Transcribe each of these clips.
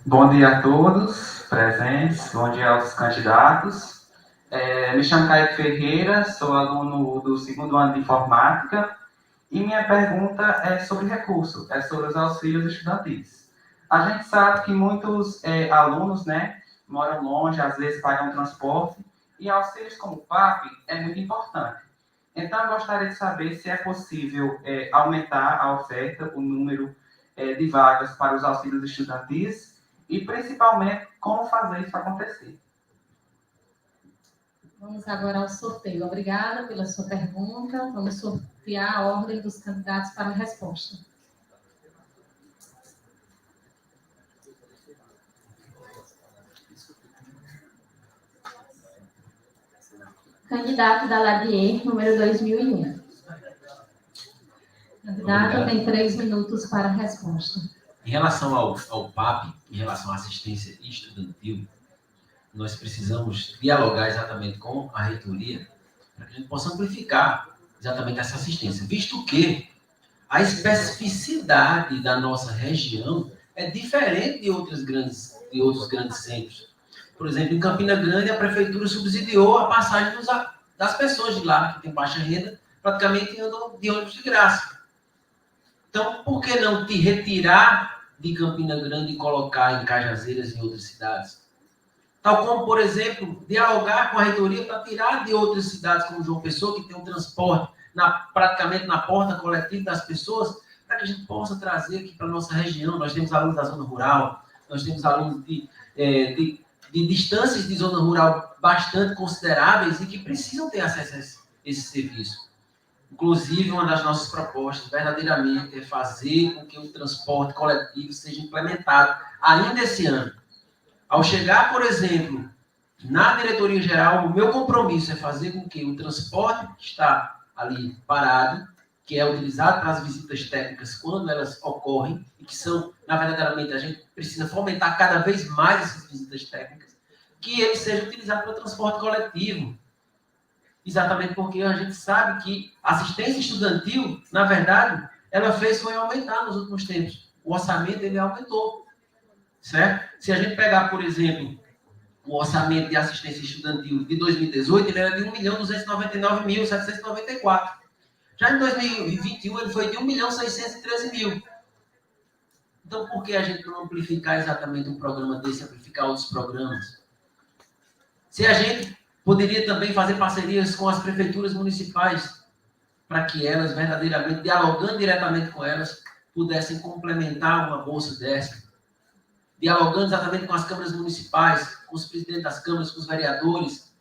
Bom dia a todos presentes, bom dia aos candidatos. Me chamo Caio Ferreira, sou aluno do segundo ano de informática e minha pergunta é sobre recurso, é sobre os auxílios estudantis. A gente sabe que muitos alunos, né, moram longe, às vezes pagam transporte, e auxílios como o PAP é muito importante. Então, eu gostaria de saber se é possível aumentar a oferta, o número de vagas para os auxílios estudantis e, principalmente, como fazer isso acontecer. Vamos agora ao sorteio. Obrigada pela sua pergunta. Vamos sortear a ordem dos candidatos para a resposta. Candidato da Ladier, número 2001. Candidato tem 3 minutos para a resposta. Em relação ao PAP, em relação à assistência estudantil, nós precisamos dialogar exatamente com a reitoria para que a gente possa amplificar exatamente essa assistência, visto que a especificidade da nossa região é diferente de outros grandes centros. Por exemplo, em Campina Grande, a prefeitura subsidiou a passagem das pessoas de lá, que têm baixa renda, praticamente andam de ônibus de graça. Então, por que não te retirar de Campina Grande e colocar em Cajazeiras e em outras cidades? Tal como, por exemplo, dialogar com a reitoria para tirar de outras cidades, como João Pessoa, que tem um transporte praticamente na porta coletiva das pessoas, para que a gente possa trazer aqui para a nossa região. Nós temos alunos da zona rural, nós temos alunos de distâncias de zona rural bastante consideráveis e que precisam ter acesso a esse serviço. Inclusive, uma das nossas propostas, verdadeiramente, é fazer com que o transporte coletivo seja implementado ainda esse ano. Ao chegar, por exemplo, na diretoria geral, o meu compromisso é fazer com que o transporte que está ali parado, que é utilizado para as visitas técnicas quando elas ocorrem, e que são, verdadeiramente, a gente precisa fomentar cada vez mais essas visitas técnicas, que ele seja utilizado para o transporte coletivo. Exatamente porque a gente sabe que a assistência estudantil, na verdade, ela foi aumentar nos últimos tempos. O orçamento, ele aumentou. Certo? Se a gente pegar, por exemplo, o orçamento de assistência estudantil de 2018, ele era de R$ 1.299.794. Já em 2021, ele foi de R$ 1.613.000. Então, por que a gente não amplificar exatamente um programa desse, amplificar outros programas? Se a gente poderia também fazer parcerias com as prefeituras municipais, para que elas, verdadeiramente, dialogando diretamente com elas, pudessem complementar uma bolsa dessa. Dialogando exatamente com as câmaras municipais, com os presidentes das câmaras, com os vereadores.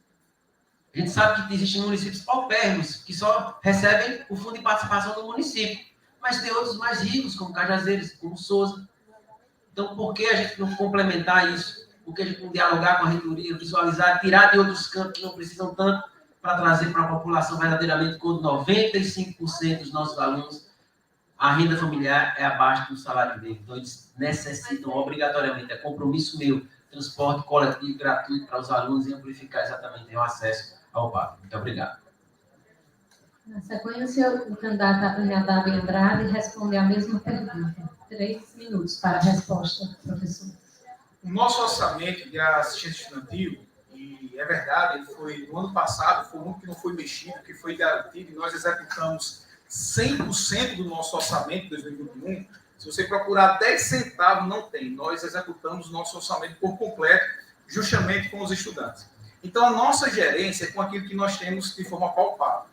A gente sabe que existem municípios paupérrimos, que só recebem o fundo de participação do município, mas tem outros mais ricos, como Cajazeiras, como Souza. Então, por que a gente não complementar isso? Por que a gente não dialogar com a reitoria, visualizar, tirar de outros campos que não precisam tanto, para trazer para a população verdadeiramente, quando 95% dos nossos alunos, a renda familiar é abaixo do salário mínimo. Então, eles necessitam, obrigatoriamente, é compromisso meu, transporte coletivo gratuito para os alunos e amplificar exatamente o acesso ao PAP. Muito obrigado. Na sequência, o candidato Abinadab Andrade responde a mesma pergunta. 3 minutos para a resposta, professor. O nosso orçamento de assistência estudantil, e é verdade, ele foi no ano passado, foi um que não foi mexido, que foi garantido, e nós executamos 100% do nosso orçamento de 2021, se você procurar 10 centavos, não tem. Nós executamos o nosso orçamento por completo, justamente com os estudantes. Então, a nossa gerência é com aquilo que nós temos de forma palpável.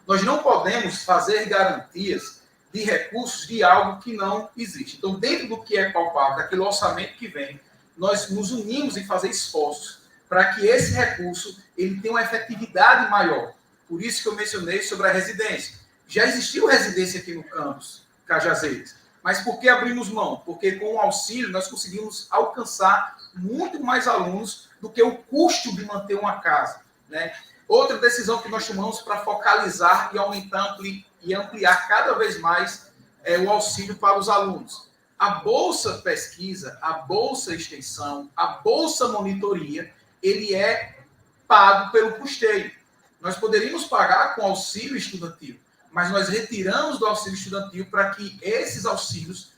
Nós não podemos fazer garantias de recursos de algo que não existe. Então, dentro do que é palpável, daquele orçamento que vem, nós nos unimos em fazer esforços para que esse recurso ele tenha uma efetividade maior. Por isso que eu mencionei sobre a residência. Já existiu residência aqui no campus Cajazeiras, mas por que abrimos mão? Porque com o auxílio nós conseguimos alcançar muito mais alunos do que o custo de manter uma casa, né? Outra decisão que nós tomamos para focalizar e aumentar e ampliar cada vez mais o auxílio para os alunos. A Bolsa Pesquisa, a Bolsa Extensão, a Bolsa Monitoria, ele é pago pelo custeio. Nós poderíamos pagar com auxílio estudantil, mas nós retiramos do auxílio estudantil para que esses auxílios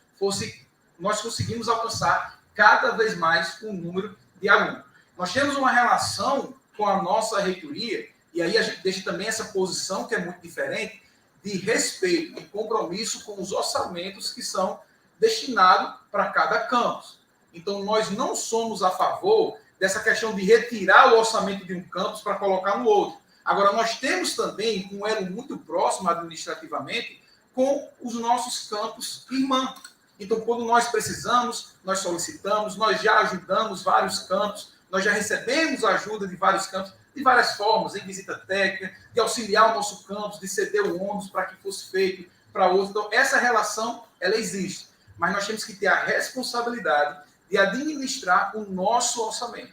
nós conseguimos alcançar cada vez mais com o número de alunos. Nós temos uma relação com a nossa reitoria, e aí a gente deixa também essa posição, que é muito diferente, de respeito e compromisso com os orçamentos que são destinados para cada campus. Então, nós não somos a favor dessa questão de retirar o orçamento de um campus para colocar no outro. Agora, nós temos também um elo muito próximo administrativamente com os nossos campos irmãos. Então, quando nós precisamos, nós solicitamos, nós já ajudamos vários campos, nós já recebemos ajuda de vários campos, de várias formas, em visita técnica, de auxiliar o nosso campus, de ceder o ônibus para que fosse feito para outro. Então, essa relação, ela existe. Mas nós temos que ter a responsabilidade de administrar o nosso orçamento.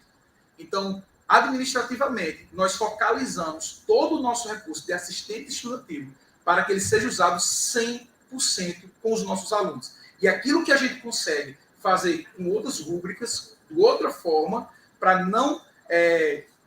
Então, administrativamente, nós focalizamos todo o nosso recurso de assistente estudantil para que ele seja usado 100% com os nossos alunos. E aquilo que a gente consegue fazer com outras rúbricas, de outra forma, para não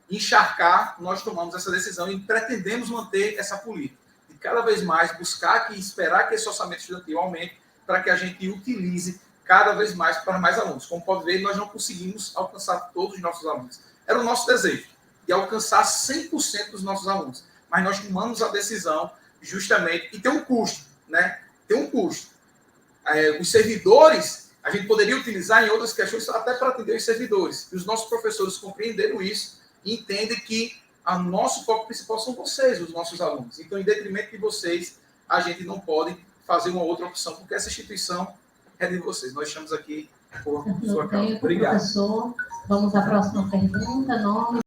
encharcar, nós tomamos essa decisão e pretendemos manter essa política. E cada vez mais buscar e esperar que esse orçamento estudantil aumente para que a gente utilize cada vez mais para mais alunos. Como pode ver, nós não conseguimos alcançar todos os nossos alunos. Era o nosso desejo, de alcançar 100% dos nossos alunos. Mas nós tomamos a decisão justamente, e tem um custo, né? Tem um custo. Os servidores, a gente poderia utilizar em outras questões até para atender os servidores. E os nossos professores compreenderam isso e entendem que o nosso foco principal são vocês, os nossos alunos. Então, em detrimento de vocês, a gente não pode fazer uma outra opção, porque essa instituição é de vocês. Nós estamos aqui por sua causa. Obrigado. Professor, vamos à próxima pergunta. Nome.